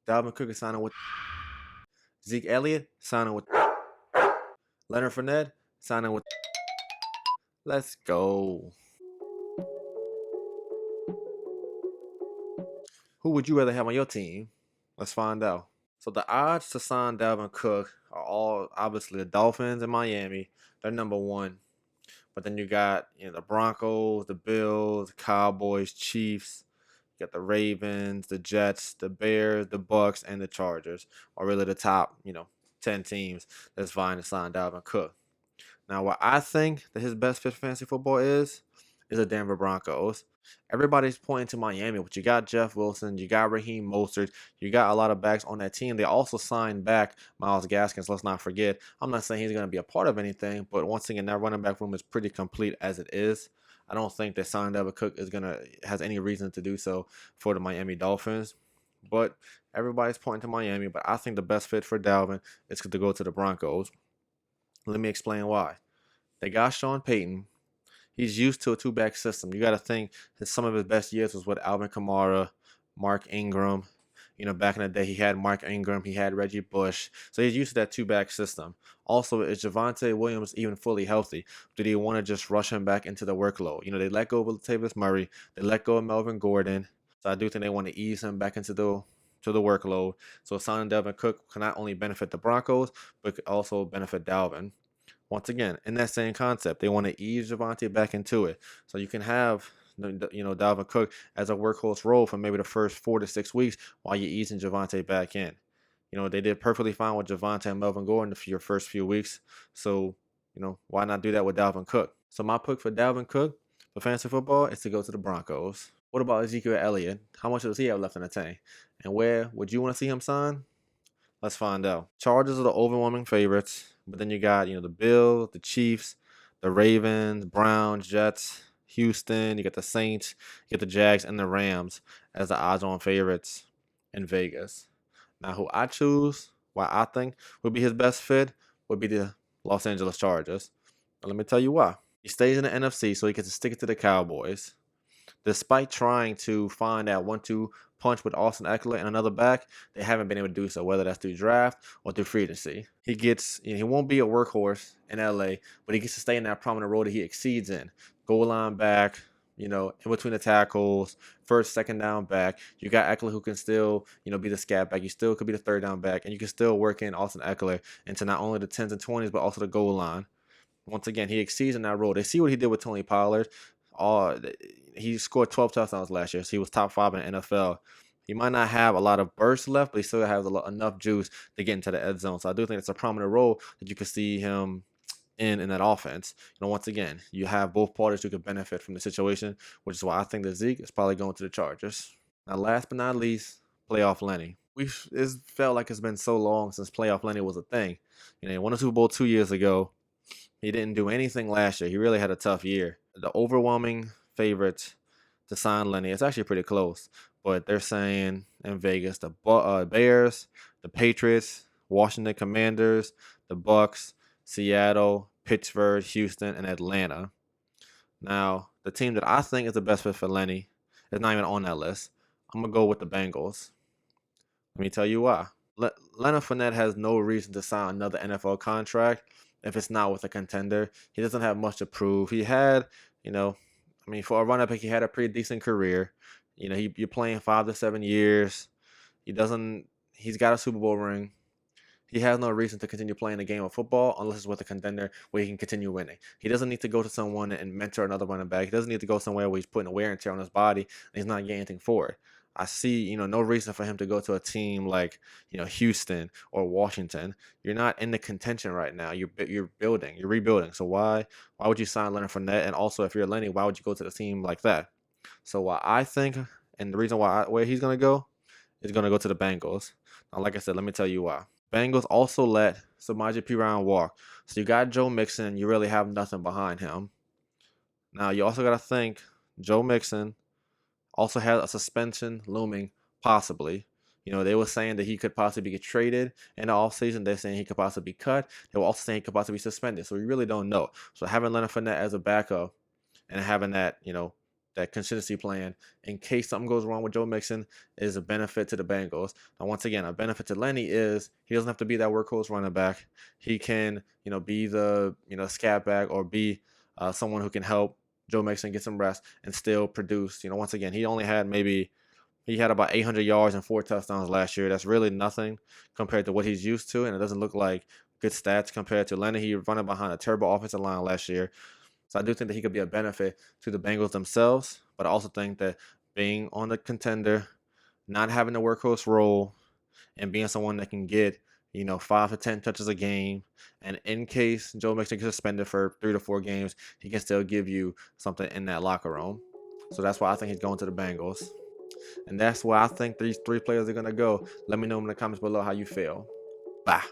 Dalvin Cook is signing with Zeke Elliott, signing with Leonard Fournette, signing with. Let's go. Who would you rather have on your team? Let's find out. So the odds to sign Dalvin Cook are all obviously the Dolphins and Miami. They're number one. But then you got the Broncos, the Bills, the Cowboys, Chiefs. You got the Ravens, the Jets, the Bears, the Bucks, and the Chargers are really the top 10 teams that's vying to sign Dalvin Cook. Now, what I think that his best fit for fantasy football is the Denver Broncos. Everybody's pointing to Miami, but you got Jeff Wilson, you got Raheem Mostert, you got a lot of backs on that team. They also signed back Myles Gaskins. Let's not forget. I'm not saying he's going to be a part of anything, but once again, that running back room is pretty complete as it is. I don't think that signing Dalvin Cook has any reason to do so for the Miami Dolphins. But everybody's pointing to Miami, but I think the best fit for Dalvin is to go to the Broncos. Let me explain why. They got Sean Payton. He's used to a two-back system. You got to think that some of his best years was with Alvin Kamara, Mark Ingram. Back in the day, he had Mark Ingram, he had Reggie Bush. So he's used to that two-back system. Also, is Javonte Williams even fully healthy? Do they want to just rush him back into the workload? They let go of Latavius Murray. They let go of Melvin Gordon. So I do think they want to ease him back into the workload. So signing Dalvin Cook can not only benefit the Broncos, but could also benefit Dalvin. Once again, in that same concept, they want to ease Javonte back into it. So you can have Dalvin Cook as a workhorse role for maybe the first 4 to 6 weeks while you're easing Javonte back in. They did perfectly fine with Javonte and Melvin Gordon for your first few weeks. So, why not do that with Dalvin Cook? So my pick for Dalvin Cook for fantasy football is to go to the Broncos. What about Zeke Elliott? How much does he have left in the tank? And where would you want to see him sign? Let's find out. Chargers are the overwhelming favorites, but then you got, the Bills, the Chiefs, the Ravens, Browns, Jets, Houston, you got the Saints, you got the Jags, and the Rams as the odds-on favorites in Vegas. Now, who I choose, why I think would be his best fit, would be the Los Angeles Chargers. But let me tell you why. He stays in the NFC, so he gets to stick it to the Cowboys. Despite trying to find that 1-2 punch with Austin Eckler and another back, they haven't been able to do so, whether that's through draft or through free agency. He won't be a workhorse in LA, but he gets to stay in that prominent role that he exceeds in. Goal line back, in between the tackles, first, second down back. You got Eckler who can still, be the scat back. You still could be the third down back, and you can still work in Austin Eckler into not only the 10s and 20s, but also the goal line. Once again, he exceeds in that role. They see what he did with Tony Pollard. He scored 12 touchdowns last year, so he was top 5 in the NFL. He might not have a lot of bursts left, but he still has enough juice to get into the end zone. So I do think it's a prominent role that you can see him in that offense. Once again, you have both parties who could benefit from the situation, which is why I think that Zeke is probably going to the Chargers. Now, last but not least, playoff Lenny. It's felt like it's been so long since playoff Lenny was a thing. He won a Super Bowl 2 years ago. He didn't do anything last year. He really had a tough year. The overwhelming favorite to sign Lenny, it's actually pretty close, but they're saying in Vegas the Bears, the Patriots, Washington Commanders, the Bucks, Seattle, Pittsburgh, Houston, and Atlanta. Now, the team that I think is the best fit for Lenny is not even on that list. I'm going to go with the Bengals. Let me tell you why. Leonard Fournette has no reason to sign another NFL contract if it's not with a contender. He doesn't have much to prove. He had, for a running back, he had a pretty decent career. You're playing 5 to 7 years. He's got a Super Bowl ring. He has no reason to continue playing the game of football unless it's with a contender where he can continue winning. He doesn't need to go to someone and mentor another running back. He doesn't need to go somewhere where he's putting wear and tear on his body and he's not getting anything for it. I see, no reason for him to go to a team like, Houston or Washington. You're not in the contention right now. You're building, you're rebuilding. So why would you sign Leonard Fournette? And also, if you're Lenny, why would you go to a team like that? So what I think, and the reason where he's gonna go, is gonna go to the Bengals. Now, like I said, let me tell you why. Bengals also let Samaje Perine walk. So you got Joe Mixon. You really have nothing behind him. Now, you also got to think Joe Mixon also has a suspension looming, possibly. They were saying that he could possibly get traded in the offseason. They're saying he could possibly be cut. They were also saying he could possibly be suspended. So we really don't know. So having Leonard Fournette as a backup and having that, that consistency plan in case something goes wrong with Joe Mixon is a benefit to the Bengals. Now, once again, a benefit to Lenny is he doesn't have to be that workhorse running back. He can, be the, scat back or be someone who can help Joe Mixon get some rest and still produce. Once again, he had about 800 yards and 4 touchdowns last year. That's really nothing compared to what he's used to, and it doesn't look like good stats compared to Lenny. He was running behind a terrible offensive line last year. So I do think that he could be a benefit to the Bengals themselves, but I also think that being on the contender, not having the workhorse role, and being someone that can get, 5 to 10 touches a game, and in case Joe Mixon gets suspended for 3 to 4 games, he can still give you something in that locker room. So that's why I think he's going to the Bengals. And that's why I think these 3 players are going to go. Let me know in the comments below how you feel. Bye.